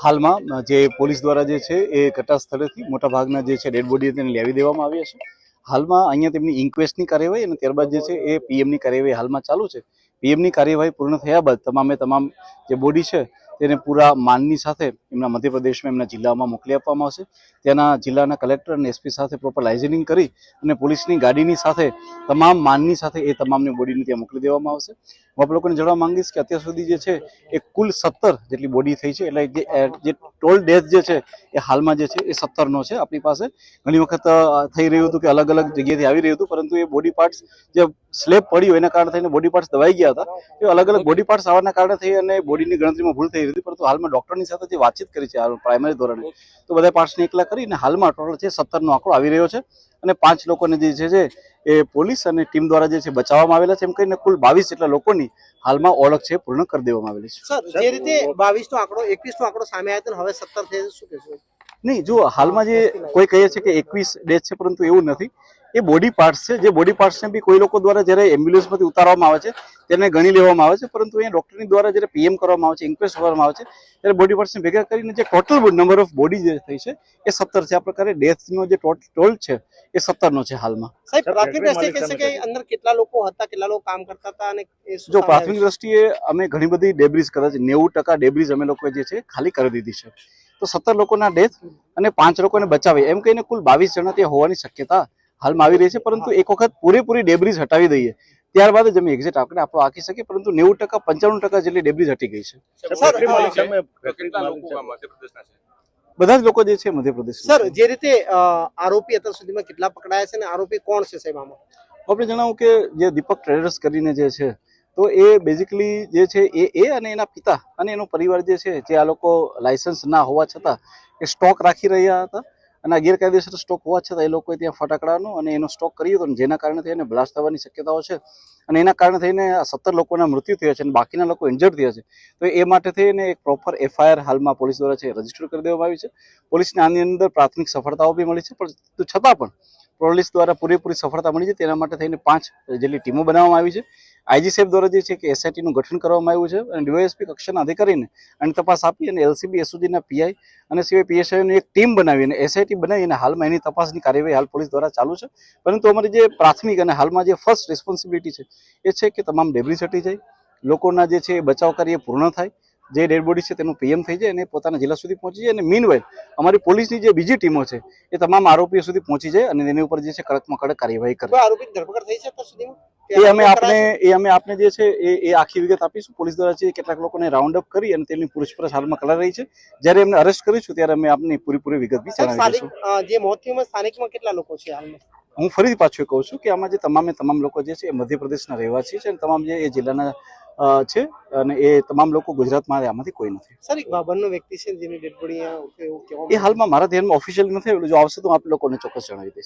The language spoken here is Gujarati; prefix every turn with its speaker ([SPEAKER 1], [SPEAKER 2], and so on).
[SPEAKER 1] હાલમાં જે પોલીસ દ્વારા જે છે એ ઘટના સ્થળેથી મોટાભાગના જે છે ડેડ બોડી તેને લેવી દેવામાં આવ્યા છે. હાલમાં અહીંયા તેમની ઇન્ક્વેસ્ટની કાર્યવાહી અને ત્યારબાદ જે છે એ પીએમની કાર્યવાહી હાલમાં ચાલુ છે. પીએમની કાર્યવાહી પૂર્ણ થયા બાદ તમામ જે બોડી છે તેને પૂરા માનની સાથે એમના મધ્યપ્રદેશમાં એમના જિલ્લામાં મોકલી આપવામાં આવશે. ત્યાંના જિલ્લાના કલેક્ટર અને એસપી સાથે પ્રોપર લાઇઝનિંગ કરી અને પોલીસની ગાડીની સાથે તમામ માનની સાથે એ તમામને બોડીને ત્યાં મોકલી દેવામાં આવશે. હું આપ લોકોને જણાવવા માંગીશ કે અત્યાર સુધી જે છે એ કુલ 17 જેટલી બોડી થઈ છે. એટલે જે ટોલ ડેથ જે છે એ હાલમાં જે છે એ 17નો છે આપણી પાસે. ઘણી વખત થઈ રહ્યું હતું કે અલગ અલગ જગ્યાએથી આવી રહ્યું હતું, પરંતુ એ બોડી પાર્ટ્સ જે સ્લેબ પડ્યું એના કારણે થઈને બોડી પાર્ટ્સ દબાઈ ગયા હતા. એ અલગ અલગ બોડી પાર્ટ્સ આવવાના કારણે થઈ અને બોડીની ગણતરીમાં ભૂલ થઈ હતી. પરંતુ હાલમાં ડોક્ટરની સાથે જે વાતચીત કરી છે પ્રાઇમરી ધોરણે, તો બધા પાર્ટ્સને એકલા કરીને હાલમાં ટોટલ છે 17નો આંકડો આવી રહ્યો છે અને 5 લોકોને જે છે એ પોલીસ અને ટીમ દ્વારા જે છે બચાવવામાં આવેલા છે. એમ કહીને કુલ 22 જેટલા લોકોની હાલમાં ઓળખ છે પૂર્ણ કરી દેવામાં આવેલી છે.
[SPEAKER 2] સર, જે રીતે 22નો આંકડો 21નો આંકડો સામે આવ્યો હતો, હવે 17 થયો, શું કહેશો?
[SPEAKER 1] નહીં, જો હાલમાં જે કોઈ કહે છે કે 21 ડેથ છે, પરંતુ એવું નથી. એ બોડી પાર્ટ્સ છે. જે બોડી પાર્ટ્સને બી કોઈ લોકો દ્વારા જ્યારે એમ્બ્યુલન્સમાંથી ઉતારવામાં આવે છે તેને ગણી લેવામાં આવે છે, પરંતુ અહીંયા ડોક્ટરની દ્વારા જ્યારે પીએમ કરવામાં આવે છે, ઇન્ક્વેસ્ટ કરવામાં આવે છે, ત્યારે બોડી પાર્ટ્સને ભેગા કરીને જે ટોટલ નંબર ઓફ બોડી જે થઈ છે એ 17 છે. આ પ્રકારે ડેથનો જે ટોલ છે એ 17નો છે હાલમાં.
[SPEAKER 2] સાહેબ, પ્રાથમિક દ્રષ્ટિએ કહેશે કે અંદર કેટલા લોકો હતા, કેટલા લોકો કામ કરતા હતા? અને
[SPEAKER 1] જો પ્રાથમિક દ્રષ્ટિએ અમે ઘણી બધી ડેબ્રીઝ કદાચ 90% ડેબ્રીઝ અમે લોકો જે છે ખાલી કરી દીધી છે. તો 17 લોકોના ડેથ અને 5 લોકોને બચાવી એમ કહીને કુલ 22 જણા ત્યાં હોવાની શક્યતા હાલમાં આવી રહી છે. પરંતુ એક વખત પૂરેપૂરી ડેબ્રીઝ હટાવી દઈએ ત્યારબાદ જ અમે એક્ઝેક્ટ આંકડે આપણો આંકી શકીએ. પરંતુ 90% 95% જેટલી ડેબ્રીઝ હટી ગઈ છે. બધા જ લોકો જે છે મધ્યપ્રદેશ.
[SPEAKER 2] સર, જે રીતે આરોપી અત્યાર સુધીમાં કેટલા પકડાયા છે અને આરોપી કોણ છે સાહેબ આમાં?
[SPEAKER 1] આપણે જણાવું કે જે દીપક ટ્રેડર્સ કરીને જે છે, તો એ બેઝિકલી જે છે એ અને એના પિતા અને એનો પરિવાર જે છે, જે આ લોકો લાયસન્સ ના હોવા છતાં એ સ્ટોક રાખી રહ્યા હતા અને ગેરકાયદેસર સ્ટોક હોવા છતાં એ લોકોએ ત્યાં ફટાકડાનો અને એનો સ્ટોક કર્યો હતો, જેના કારણે થઈને બ્લાસ્ટ થવાની શક્યતાઓ છે અને એના કારણે થઈને 17 લોકોના મૃત્યુ થયા છે અને બાકીના લોકો ઇન્જર્ડ થયા છે. તો એ માટે થઈને એક પ્રોપર એફઆઈઆર હાલમાં પોલીસ દ્વારા છે રજીસ્ટર કરી દેવામાં આવી છે. પોલીસને આની અંદર પ્રાથમિક સફળતાઓ બી મળી છે, પણ છતાં પણ પોલીસ દ્વારા પૂરેપૂરી સફળતા મળી છે. તેના માટે થઈને 5 જેટલી ટીમો બનાવવામાં આવી છે. આઈજી સાહેબ દ્વારા જે છે કે એસઆઈટીનું ગઠન કરવામાં આવ્યું છે અને ડીવાયએસપી કક્ષાના અધિકારીને અને તપાસ આપી અને એલસીબી એસઓજીના પીઆઈ અને સિવાય પીએસઆઈની એક ટીમ બનાવી અને એસઆઈટી બનાવી અને હાલમાં એની તપાસની કાર્યવાહી હાલ પોલીસ દ્વારા ચાલુ છે. પરંતુ અમારી જે પ્રાથમિક અને હાલમાં જે ફર્સ્ટ રિસ્પોન્સિબિલિટી છે એ છે કે તમામ ડેબ્રીઝ હટી જાય, લોકોના જે છે એ બચાવ કાર્ય પૂર્ણ થાય, જે ડેડ બોડી છે તેનું પીએમ થઈ જાય અને પોતાના જિલ્લા સુધી પહોંચી જાય. અને મીનવાઇલ અમારી પોલીસની જે બીજી ટીમો છે એ તમામ આરોપીઓ સુધી પહોંચી જાય અને તેની ઉપર જે છે કડકમાં કડક કાર્યવાહી કરે.
[SPEAKER 2] આરોપીની ધરપકડ થઈ છે અત્યાર સુધીમાં?
[SPEAKER 1] એ અમે આપને જે છે એ આખી વિગત આપીશું. પોલીસ દ્વારા છે કેટલાક લોકોને રાઉન્ડ અપ કરી અને તેમની પૂછપરછ હાલમાં કરાઈ રહી છે. જ્યારે એમને અરેસ્ટ કરીશું ત્યારે અમે આપની પૂરી વિગત બી જણાવી દઈશું.
[SPEAKER 2] જે મોત થયું સ્થાનિકમાં કેટલા લોકો છે હાલમાં?
[SPEAKER 1] હું ફરીથી પાછું કહું છું કે આમાં જે તમામ લોકો જે છે એ મધ્યપ્રદેશના રહેવાસી છે અને તમામ જે એ જિલ્લાના છે અને એ તમામ લોકો ગુજરાતમાં આમાંથી કોઈ નથી.
[SPEAKER 2] સર, એક બાબરનો વ્યક્તિ છે જેની ડેડ બોડી
[SPEAKER 1] એ હાલમાં મારા ધ્યાનમાં ઓફિશિયલી નથી આવેલું. જો આવશે તો આપ લોકોને ચોક્કસ જણાવી દઈશ.